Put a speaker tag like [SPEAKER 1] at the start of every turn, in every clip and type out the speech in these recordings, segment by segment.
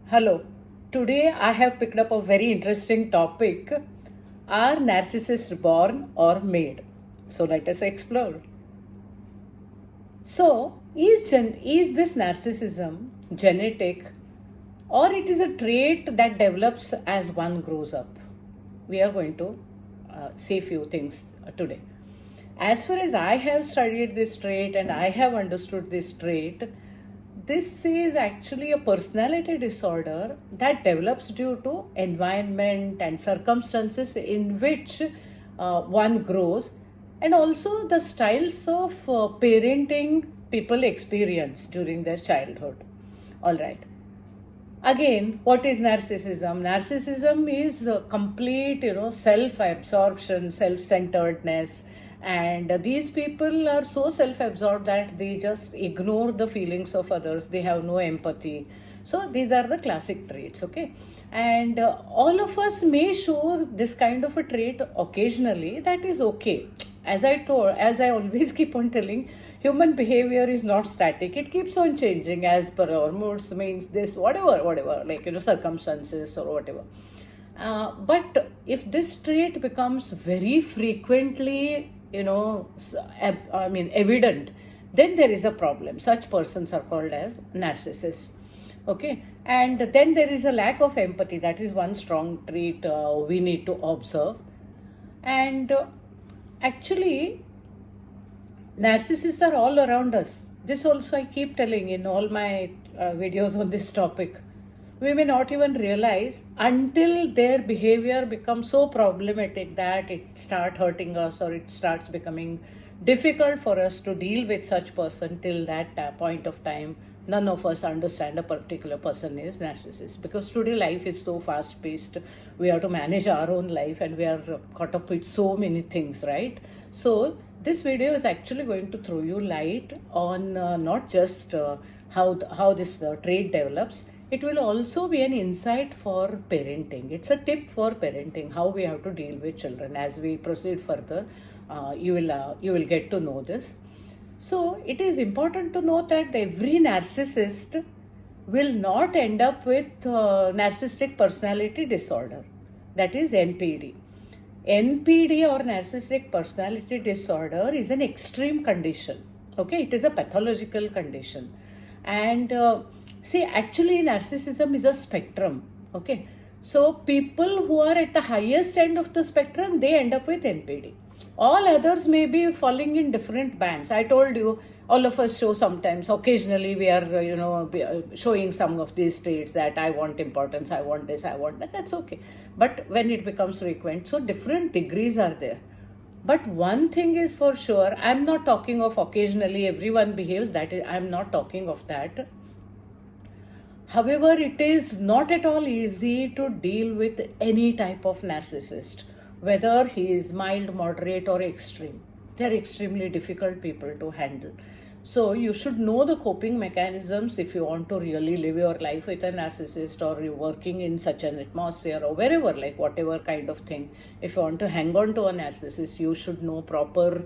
[SPEAKER 1] Hello. Today I have picked up a very interesting topic. Are narcissists born or made? So let us explore. So, is this narcissism genetic or it is a trait that develops as one grows up? We are going to say few things today. As far as I have studied this trait and I have understood this trait, this is actually a personality disorder that develops due to environment and circumstances in which one grows, and also the styles of parenting people experience during their childhood. All right. Again, what is narcissism? Narcissism is complete, self-absorption, self-centeredness, and these people are so self-absorbed that they just ignore the feelings of others. They have no empathy. So these are the classic traits, okay? And all of us may show this kind of a trait occasionally. That is okay. As I always keep on telling, human behavior is not static. It keeps on changing as per our moods, means this, whatever, like, circumstances or whatever. But if this trait becomes very frequently, evident, then there is a problem. Such persons are called as narcissists. Okay, and then there is a lack of empathy. That is one strong trait we need to observe. And actually, narcissists are all around us. This also I keep telling in all my videos on this topic. We may not even realize until their behavior becomes so problematic that it starts hurting us or it starts becoming difficult for us to deal with such person. Till that point of time, none of us understand a particular person is narcissist, because today life is so fast paced. We have to manage our own life and we are caught up with so many things, right? So this video is actually going to throw you light on not just how this trait develops. It will also be an insight for parenting. It's a tip for parenting, how we have to deal with children. As we proceed further, you will get to know this. So it is important to note that every narcissist will not end up with narcissistic personality disorder, that is NPD. NPD or narcissistic personality disorder is an extreme condition. Okay, it is a pathological condition. And see, actually, narcissism is a spectrum. Okay, so people who are at the highest end of the spectrum, they end up with NPD. All others may be falling in different bands. I told you, all of us show sometimes. Occasionally, we are, showing some of these traits that I want importance, I want this, I want that. That's okay. But when it becomes frequent, so different degrees are there. But one thing is for sure, I'm not talking of occasionally everyone behaves. I'm not talking of that. However, it is not at all easy to deal with any type of narcissist, whether he is mild, moderate, or extreme. They are extremely difficult people to handle. So you should know the coping mechanisms if you want to really live your life with a narcissist, or you're working in such an atmosphere or wherever, like whatever kind of thing. If you want to hang on to a narcissist, you should know proper,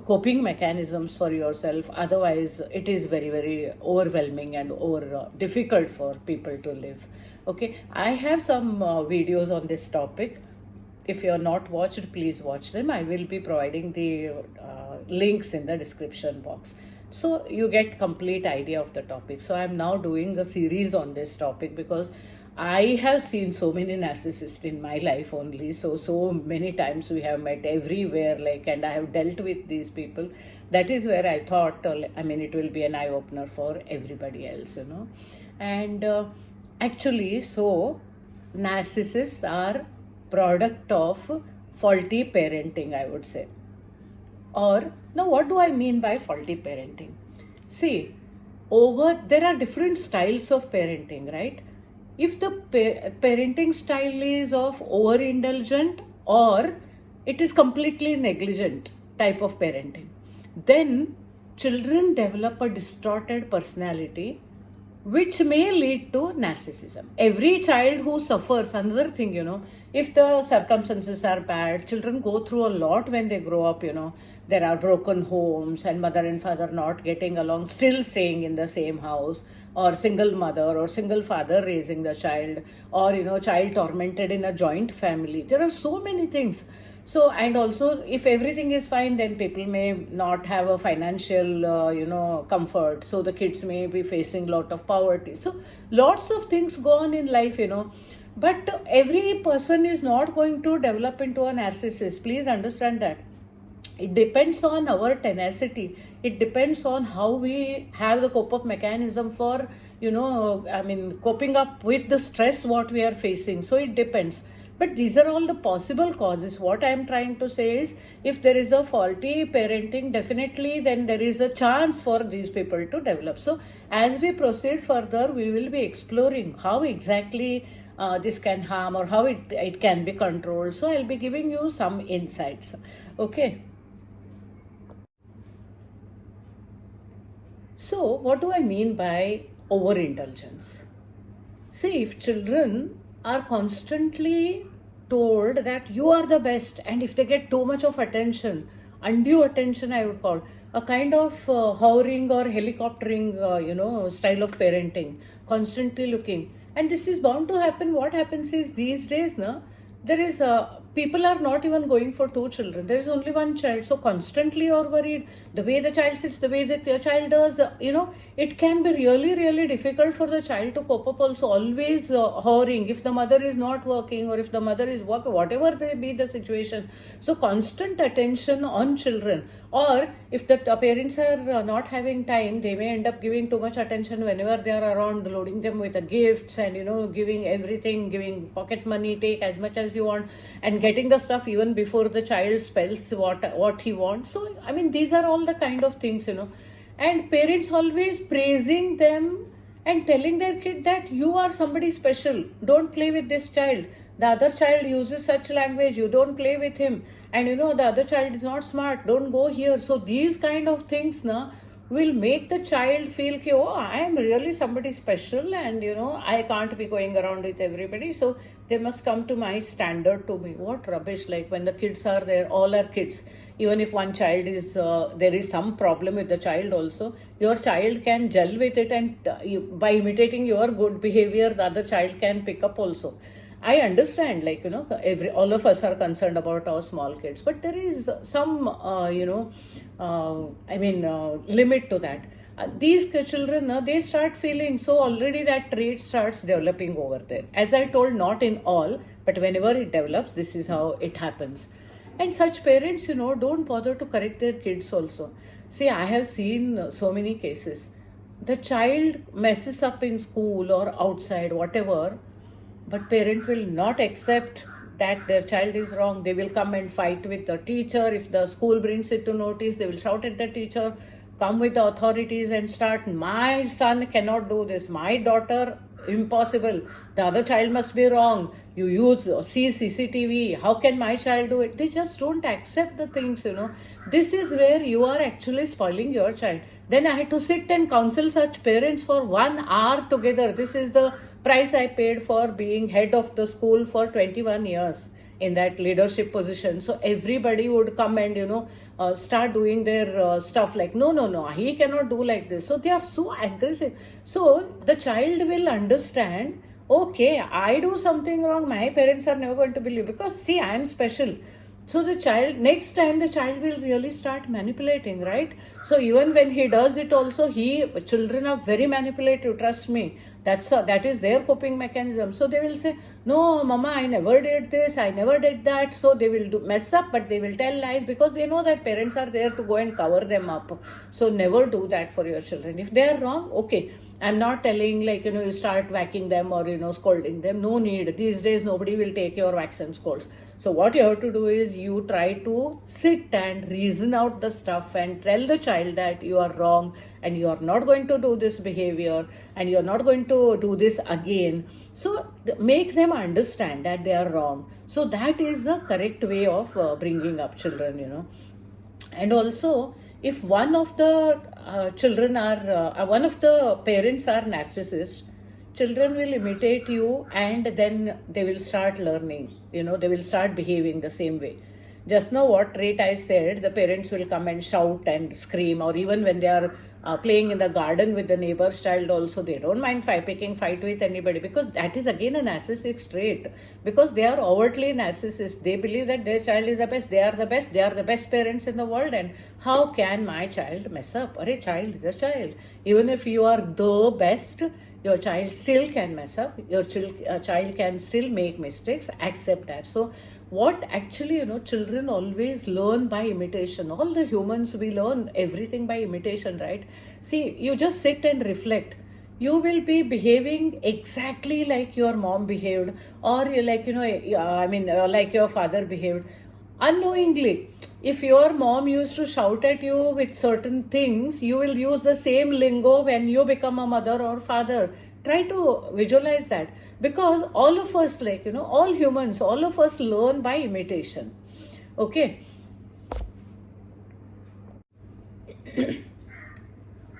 [SPEAKER 1] coping mechanisms for yourself. Otherwise, it is very, very overwhelming and over difficult for people to live. Okay, I have some videos on this topic. If you are not watched, please watch them. I will be providing the links in the description box, so you get complete idea of the topic. So I'm now doing a series on this topic because I have seen so many narcissists in my life only. So many times we have met everywhere, like, and I have dealt with these people. That is where I thought, it will be an eye opener for everybody else, And actually, so narcissists are product of faulty parenting, I would say. Or now, what do I mean by faulty parenting? See, there are different styles of parenting, right? If the parenting style is of overindulgent, or it is completely negligent type of parenting, then children develop a distorted personality which may lead to narcissism. Every child who suffers, another thing, if the circumstances are bad, children go through a lot when they grow up, there are broken homes and mother and father not getting along, still staying in the same house, or single mother or single father raising the child, or, child tormented in a joint family. There are so many things. So, and also if everything is fine, then people may not have a financial, comfort. So the kids may be facing lot of poverty. So lots of things go on in life, but every person is not going to develop into a narcissist. Please understand that. It depends on our tenacity. It depends on how we have the cope-up mechanism for, coping up with the stress what we are facing. So it depends. But these are all the possible causes. What I am trying to say is, if there is a faulty parenting, definitely then there is a chance for these people to develop. So as we proceed further, we will be exploring how exactly this can harm, or how it can be controlled. So I'll be giving you some insights. Okay. So what do I mean by overindulgence? See, if children are constantly told that you are the best, and if they get too much of attention, undue attention, I would call, a kind of hovering or helicoptering, style of parenting, constantly looking, and this is bound to happen. What happens is, these days, there is people are not even going for two children. There is only one child. So constantly you're worried. The way the child sits, the way that your child does, it can be really, really difficult for the child to cope up also. Always hovering. If the mother is not working, or if the mother is working, whatever they be the situation. So constant attention on children. Or if the parents are not having time, they may end up giving too much attention whenever they are around, loading them with the gifts and, giving everything, giving pocket money, take as much as you want, and getting the stuff even before the child spells what he wants. So, these are all the kind of things, and parents always praising them and telling their kid that you are somebody special. Don't play with this child. The other child uses such language. You don't play with him. And the other child is not smart. Don't go here. So these kind of things will make the child feel, oh, I am really somebody special, and I can't be going around with everybody. So they must come to my standard to me. What rubbish. Like when the kids are there, all are kids. Even if one child is, there is some problem with the child also, your child can gel with it, and by imitating your good behavior, the other child can pick up also. I understand, all of us are concerned about our small kids, but there is some, limit to that. These children, they start feeling, so already that trait starts developing over there. As I told, not in all, but whenever it develops, this is how it happens. And such parents, don't bother to correct their kids also. See, I have seen so many cases. The child messes up in school or outside, whatever, but parent will not accept that their child is wrong. They will come and fight with the teacher. If the school brings it to notice, they will shout at the teacher, come with the authorities and start, my son cannot do this, my daughter, impossible, the other child must be wrong, you see CCTV, how can my child do it? They just don't accept the things, This is where you are actually spoiling your child. Then I had to sit and counsel such parents for 1 hour together. This is the price I paid for being head of the school for 21 years in that leadership position. So everybody would come and, start doing their stuff like, no, he cannot do like this. So they are so aggressive. So the child will understand, okay, I do something wrong, my parents are never going to believe, because see, I am special. So the child, next time the child will really start manipulating, right? So even when he does it also, children are very manipulative, trust me. That is their coping mechanism. So they will say, no, mama, I never did this, I never did that. So they will mess up, but they will tell lies, because they know that parents are there to go and cover them up. So never do that for your children. If they are wrong, okay, I'm not telling you start whacking them or, scolding them. No need. These days, nobody will take your whacks and scolds. So what you have to do is, you try to sit and reason out the stuff and tell the child that you are wrong and you are not going to do this behavior and you are not going to do this again. So make them understand that they are wrong. So that is the correct way of bringing up children, And also, if one of the children are, one of the parents are narcissists, children will imitate you and then they will start learning, they will start behaving the same way. Just now what trait I said, the parents will come and shout and scream, or even when they are playing in the garden with the neighbor's child also, they don't mind picking fight with anybody, because that is again a narcissistic trait, because they are overtly narcissist. They believe that their child is the best, they are the best, they are the best parents in the world, and how can my child mess up? A child is a child. Even if you are the best, your child still can mess up, your child can still make mistakes, accept that. So what actually, children always learn by imitation. All the humans, we learn everything by imitation, right? See, you just sit and reflect. You will be behaving exactly like your mom behaved, or like, like your father behaved. Unknowingly, if your mom used to shout at you with certain things, you will use the same lingo when you become a mother or father. Try to visualize that, because all of us, all humans, all of us learn by imitation. Okay.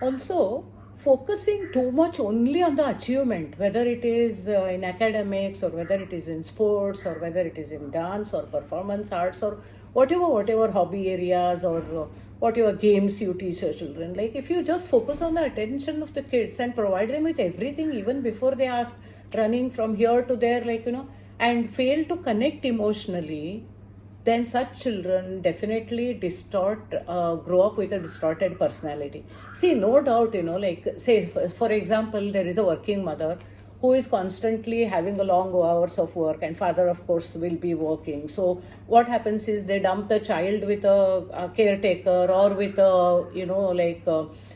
[SPEAKER 1] Also, focusing too much only on the achievement, whether it is in academics, or whether it is in sports, or whether it is in dance or performance arts, or whatever hobby areas, or whatever games you teach your children. Like, if you just focus on the attention of the kids and provide them with everything even before they ask, running from here to there, and fail to connect emotionally, then such children definitely grow up with a distorted personality. See, no doubt, say, for example, there is a working mother who is constantly having a long hours of work, and father, of course, will be working. So what happens is they dump the child with a caretaker, or with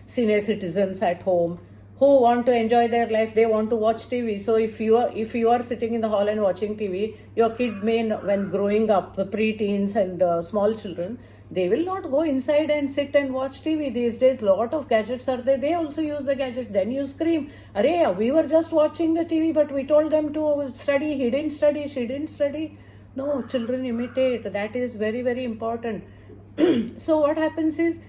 [SPEAKER 1] senior citizens at home who want to enjoy their life. They want to watch TV. So if you are sitting in the hall and watching TV, your kid may, when growing up, pre-teens and small children, they will not go inside and sit and watch TV. These days, lot of gadgets are there. They also use the gadget. Then you scream, "Arey, we were just watching the TV, but we told them to study. He didn't study. She didn't study." No, children imitate. That is very, very important. So what happens is,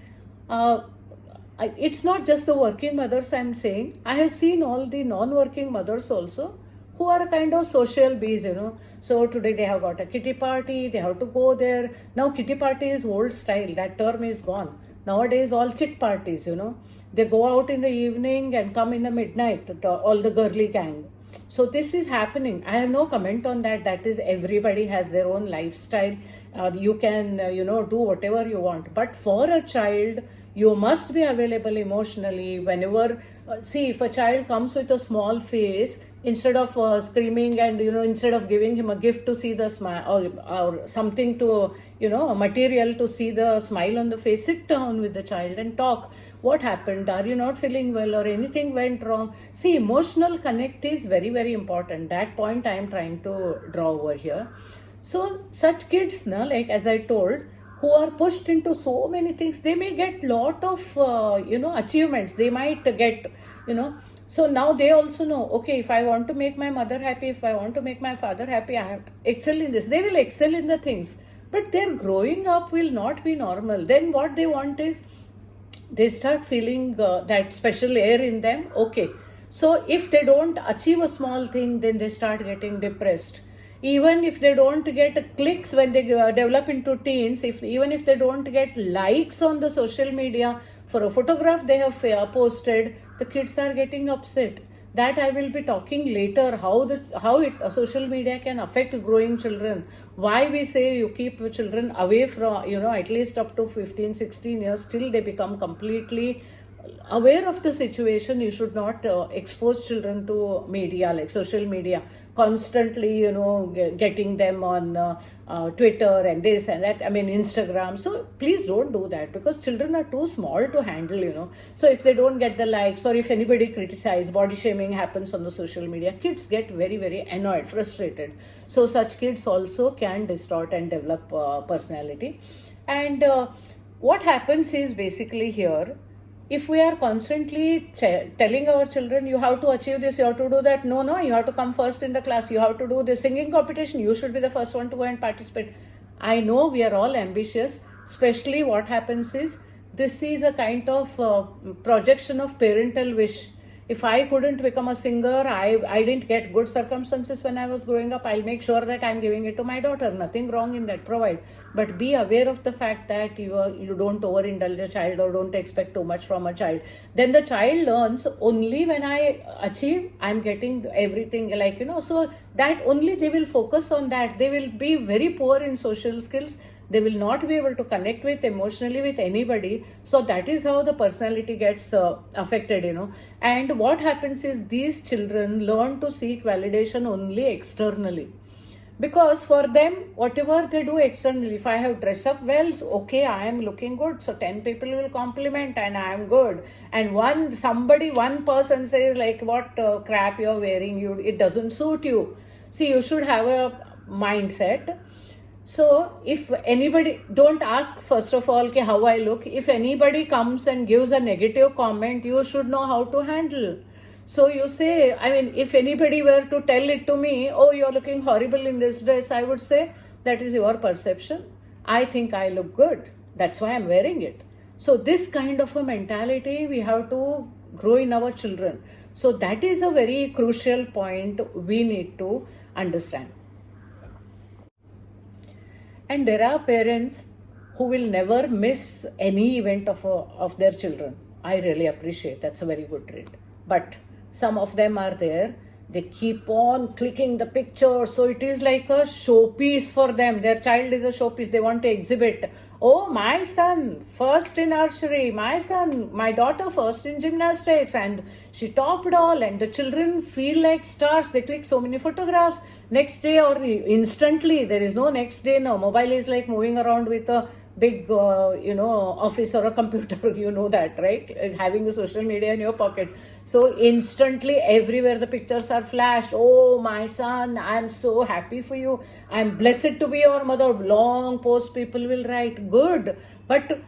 [SPEAKER 1] it's not just the working mothers I'm saying. I have seen all the non-working mothers also, who are kind of social bees, So today they have got a kitty party, they have to go there. Now kitty party is old style, that term is gone. Nowadays all chick parties, They go out in the evening and come in the midnight, all the girly gang. So this is happening. I have no comment on that. That is, everybody has their own lifestyle. You can, do whatever you want. But for a child, you must be available emotionally whenever. See, if a child comes with a small face, instead of screaming and, instead of giving him a gift to see the smile, or something to, a material to see the smile on the face, sit down with the child and talk. What happened? Are you not feeling well, or anything went wrong? See, emotional connect is very, very important. That point I am trying to draw over here. So such kids, like as I told, who are pushed into so many things, they may get lot of, achievements. They might get, so now they also know, okay, if I want to make my mother happy, if I want to make my father happy, I have to excel in this. They will excel in the things, but their growing up will not be normal. Then what they want is, they start feeling that special air in them. Okay, so if they don't achieve a small thing, then they start getting depressed. Even if they don't get clicks when they develop into teens, even if they don't get likes on the social media for a photograph they have posted, the kids are getting upset. That I will be talking later, how social media can affect growing children. Why we say you keep children away from, at least up to 15, 16 years, till they become completely aware of the situation. You should not expose children to media, like social media, constantly, getting them on Twitter and this and that, Instagram. So please don't do that, because children are too small to handle, So if they don't get the likes, or if anybody criticizes, body shaming happens on the social media, kids get very, very annoyed, frustrated. So such kids also can distort and develop personality. And what happens is, basically here, if we are constantly telling our children, you have to achieve this, you have to do that. No, you have to come first in the class. You have to do this singing competition. You should be the first one to go and participate. I know we are all ambitious. Especially what happens is, This is a kind of projection of parental wish. If I couldn't become a singer, I didn't get good circumstances when I was growing up, I'll make sure that I'm giving it to my daughter. Nothing wrong in that, provide. But be aware of the fact that you don't overindulge a child or don't expect too much from a child. Then the child learns only when I achieve, I'm getting everything, like, so that only they will focus on that. They will be very poor in social skills. They will not be able to connect with emotionally with anybody. So that is how the personality gets affected, And what happens is these children learn to seek validation only externally. Because for them, whatever they do externally, if I have dressed up well, so okay, I am looking good, so 10 people will compliment and I am good. And one person says like, what crap you're wearing, it doesn't suit you. See, you should have a mindset. So if anybody, don't ask first of all how I look. If anybody comes and gives a negative comment, you should know how to handle. So you say, if anybody were to tell it to me, oh, you're looking horrible in this dress, I would say, that is your perception. I think I look good. That's why I'm wearing it. So this kind of a mentality we have to grow in our children. So that is a very crucial point we need to understand. And there are parents who will never miss any event of their children. I really appreciate, that's a very good trait. But some of them are there, they keep on clicking the picture, so it is like a showpiece for them. Their child is a showpiece, they want to exhibit. Oh, my son first in archery, my daughter first in gymnastics, and she topped all, and the children feel like stars. They click so many photographs. Next day or instantly, there is no next day now. Mobile is like moving around with a big office or a computer, that, right? Having a social media in your pocket. So instantly everywhere the pictures are flashed. Oh, my son, I'm so happy for you, I'm blessed to be your mother. Long post people will write, good. But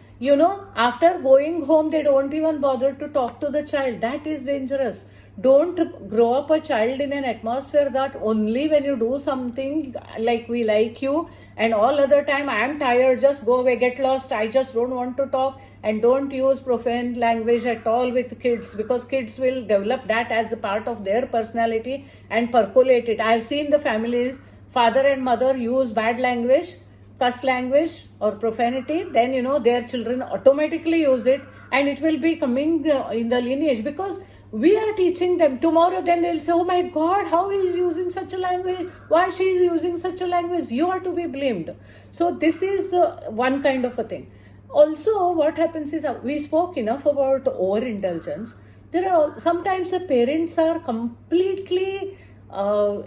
[SPEAKER 1] after going home, they don't even bother to talk to the child. That is dangerous. Don't grow up a child in an atmosphere that only when you do something like we like you, and all other time I am tired, just go away, get lost, I just don't want to talk. And don't use profane language at all with kids, because kids will develop that as a part of their personality and percolate it. I have seen the families, father and mother use bad language, cuss language or profanity, then their children automatically use it, and it will be coming in the lineage, because we are teaching them. Tomorrow then they'll say, oh my God, how he is using such a language, why she is using such a language, you are to be blamed. So this is one kind of a thing. Also, what happens is, we spoke enough about overindulgence. There are sometimes the parents are completely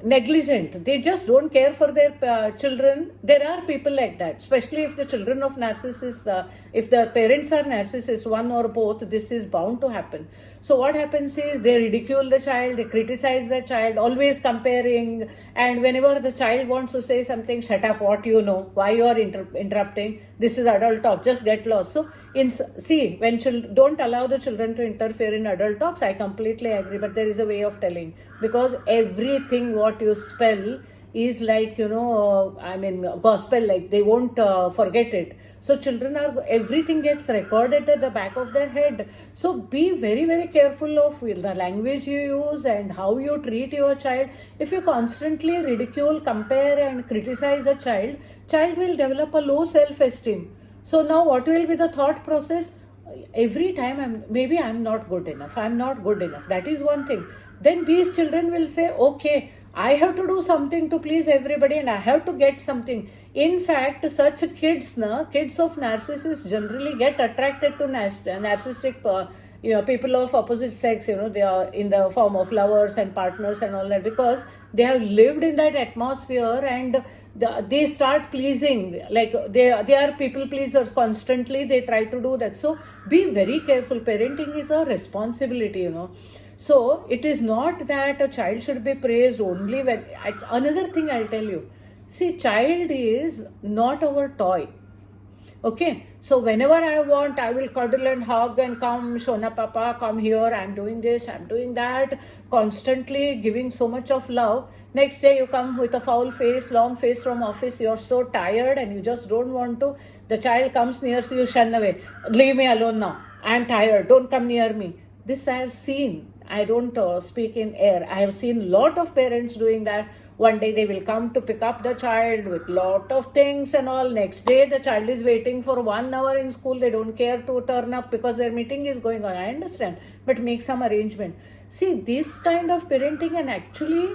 [SPEAKER 1] negligent. They just don't care for their children. There are people like that, especially if the children of narcissists, if the parents are narcissists, one or both, this is bound to happen. So what happens is they ridicule the child, they criticize the child, always comparing, and whenever the child wants to say something, shut up, what you know, why you are interrupting, this is adult talk, just get lost. So when don't allow the children to interfere in adult talks, I completely agree, but there is a way of telling, because everything what you spell is like, gospel, like they won't forget it. So everything gets recorded at the back of their head. So be very, very careful of the language you use and how you treat your child. If you constantly ridicule, compare and criticize a child will develop a low self-esteem. So now what will be the thought process? Every time I'm not good enough. That is one thing. Then these children will say, okay, I have to do something to please everybody and I have to get something. In fact, such kids of narcissists generally get attracted to narcissistic people of opposite sex, they are in the form of lovers and partners and all that, because they have lived in that atmosphere and they start pleasing, like they are people pleasers constantly, they try to do that. So be very careful. Parenting is a responsibility, So it is not that a child should be praised only when. Another thing I'll tell you, see, child is not our toy. Okay, so whenever I want, I will cuddle and hug and come, Shona Papa, come here, I'm doing this, I'm doing that, constantly giving so much of love. Next day you come with a foul face, long face from office, you're so tired and you just don't want to. The child comes near you, shun away. Leave me alone now. I am tired. Don't come near me. This I have seen. I don't speak in air. I have seen lot of parents doing that. One day they will come to pick up the child with lot of things and all. Next day the child is waiting for 1 hour in school. They don't care to turn up because their meeting is going on. I understand. But make some arrangement. See, this kind of parenting can actually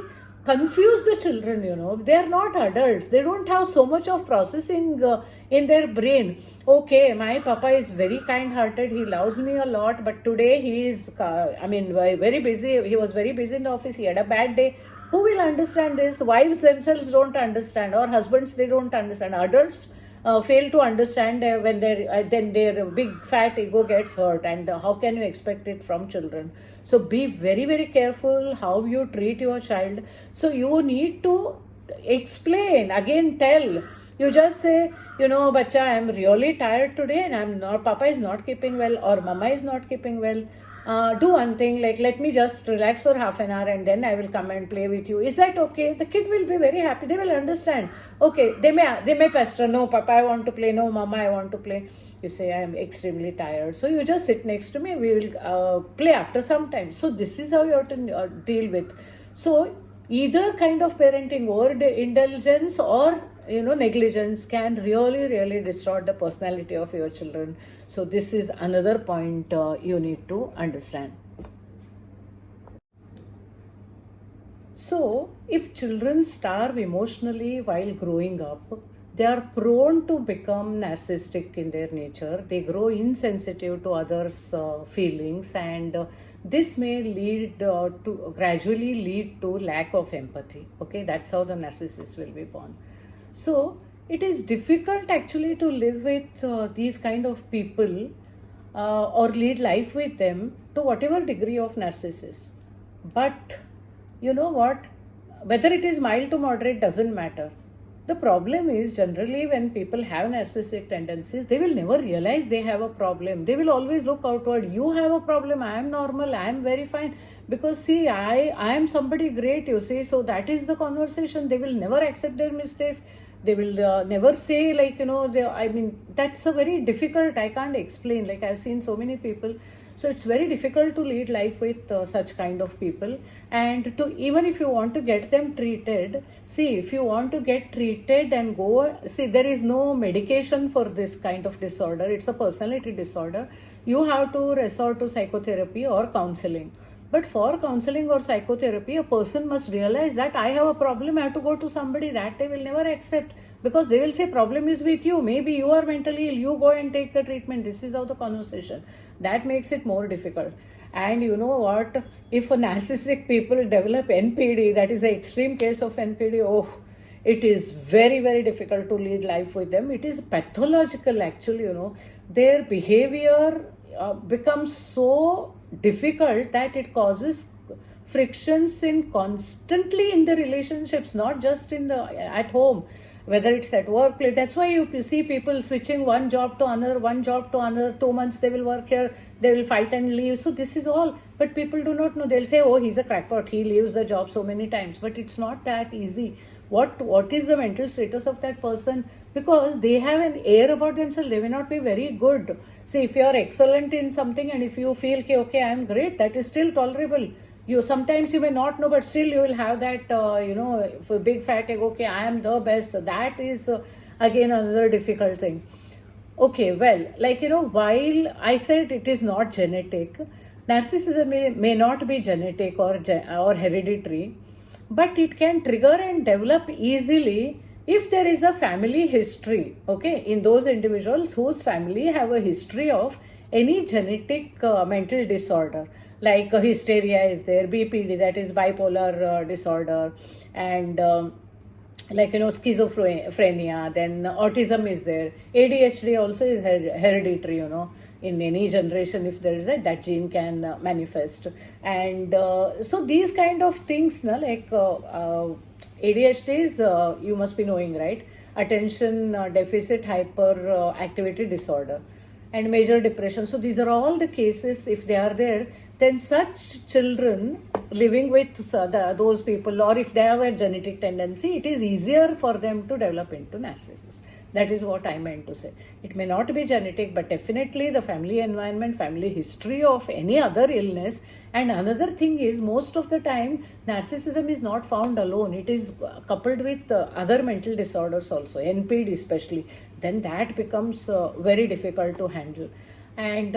[SPEAKER 1] confuse the children, They are not adults. They don't have so much of processing in their brain. Okay, my papa is very kind hearted. He loves me a lot. But today he is, very busy. He was very busy in the office. He had a bad day. Who will understand this? Wives themselves don't understand, or husbands, they don't understand. Adults fail to understand when then their big fat ego gets hurt, and how can you expect it from children? So be very, very careful how you treat your child. So you need to explain, again tell. You just say, bacha, I am really tired today and papa is not keeping well, or mama is not keeping well. Do one thing, like let me just relax for half an hour and then I will come and play with you. Is that okay? The kid will be very happy. They will understand. Okay, they may pester. No, papa, I want to play. No, mama, I want to play. You say, I am extremely tired. So you just sit next to me. We will play after some time. So this is how you have to deal with. So either kind of parenting, overindulgence or negligence, can really, really distort the personality of your children. So this is another point you need to understand. So if children starve emotionally while growing up, they are prone to become narcissistic in their nature. They grow insensitive to others' feelings, and this may gradually lead to lack of empathy. Okay, that's how the narcissist will be born. So it is difficult actually to live with these kind of people or lead life with them to whatever degree of narcissism. But you know what? Whether it is mild to moderate doesn't matter. The problem is generally when people have narcissistic tendencies, they will never realize they have a problem. They will always look outward. You have a problem. I am normal. I am very fine. Because see, I am somebody great, you see. So that is the conversation. They will never accept their mistakes. They will never say that's a very difficult, I can't explain. Like I've seen so many people. So it's very difficult to lead life with such kind of people. And to even if you want to get them treated, if you want to get treated and there is no medication for this kind of disorder. It's a personality disorder. You have to resort to psychotherapy or counseling. But for counseling or psychotherapy, a person must realize that I have a problem, I have to go to somebody. That they will never accept, because they will say problem is with you. Maybe you are mentally ill, you go and take the treatment. This is how the conversation. That makes it more difficult. And you know what? If a narcissistic people develop NPD, that is an extreme case of NPD, it is very, very difficult to lead life with them. It is pathological actually, Their behavior becomes so difficult that it causes frictions constantly in the relationships, not just at home, whether it's at work. That's why you see people switching one job to another. 2 months they will work here, they will fight and leave. So this is all, but people do not know. They'll say, he's a crackpot, he leaves the job so many times. But it's not that easy. What is the mental status of that person? Because they have an air about themselves. They may not be very good. See, if you are excellent in something and if you feel okay, I am great, that is still tolerable. Sometimes you may not know, but still you will have that for big fat ego, okay, I am the best. That is again another difficult thing. Okay, well, while I said it is not genetic, narcissism may not be genetic or hereditary, but it can trigger and develop easily if there is a family history, okay, in those individuals whose family have a history of any genetic mental disorder, like hysteria is there, BPD, that is bipolar disorder, and schizophrenia, then autism is there, ADHD also is hereditary, in any generation. If there is that gene can manifest. And so these kind of things, ADHD is, you must be knowing, right? Attention deficit hyperactivity disorder and major depression. So these are all the cases. If they are there, then such children living with those people, or if they have a genetic tendency, it is easier for them to develop into narcissists. That is what I meant to say. It may not be genetic, but definitely the family environment, family history of any other illness. And another thing is, most of the time, narcissism is not found alone. It is coupled with other mental disorders also, NPD especially. Then that becomes very difficult to handle. And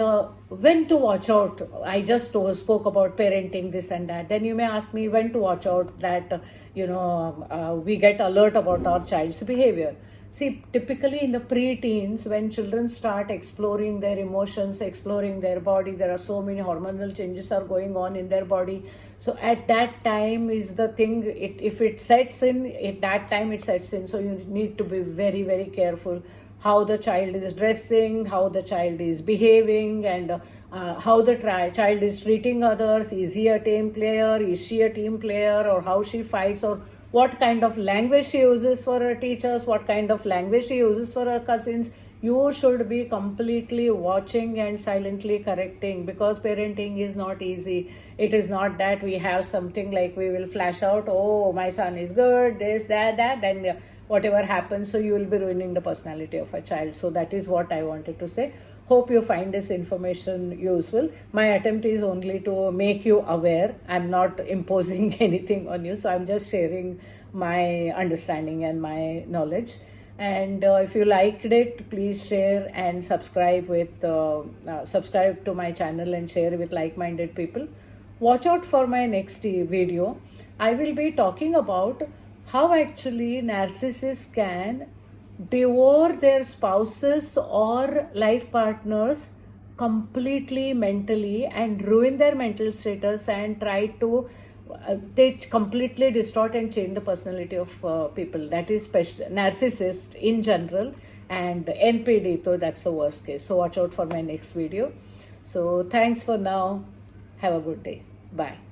[SPEAKER 1] when to watch out. I just spoke about parenting, this and that. Then you may ask me when to watch out that we get alert about our child's behavior. See, typically in the pre-teens, when children start exploring their emotions, exploring their body, there are so many hormonal changes are going on in their body. So at that time is the thing, if it sets in, at that time it sets in. So you need to be very, very careful how the child is dressing, how the child is behaving, and how the child is treating others. Is he a team player? Is she a team player? Or how she fights? Or what kind of language she uses for her teachers? What kind of language she uses for her cousins? You should be completely watching and silently correcting, because parenting is not easy. It is not that we have something like we will flash out, oh, my son is good, this, that, then whatever happens, so you will be ruining the personality of a child. So that is what I wanted to say. Hope you find this information useful. My attempt is only to make you aware. I'm not imposing anything on you. So I'm just sharing my understanding and my knowledge. And if you liked it, please share and subscribe subscribe to my channel and share with like-minded people. Watch out for my next video. I will be talking about how actually narcissists can devour their spouses or life partners completely mentally and ruin their mental status and try to they completely distort and change the personality of people. That is narcissists in general, and NPD, so that's the worst case. So watch out for my next video. So thanks for now. Have a good day. Bye.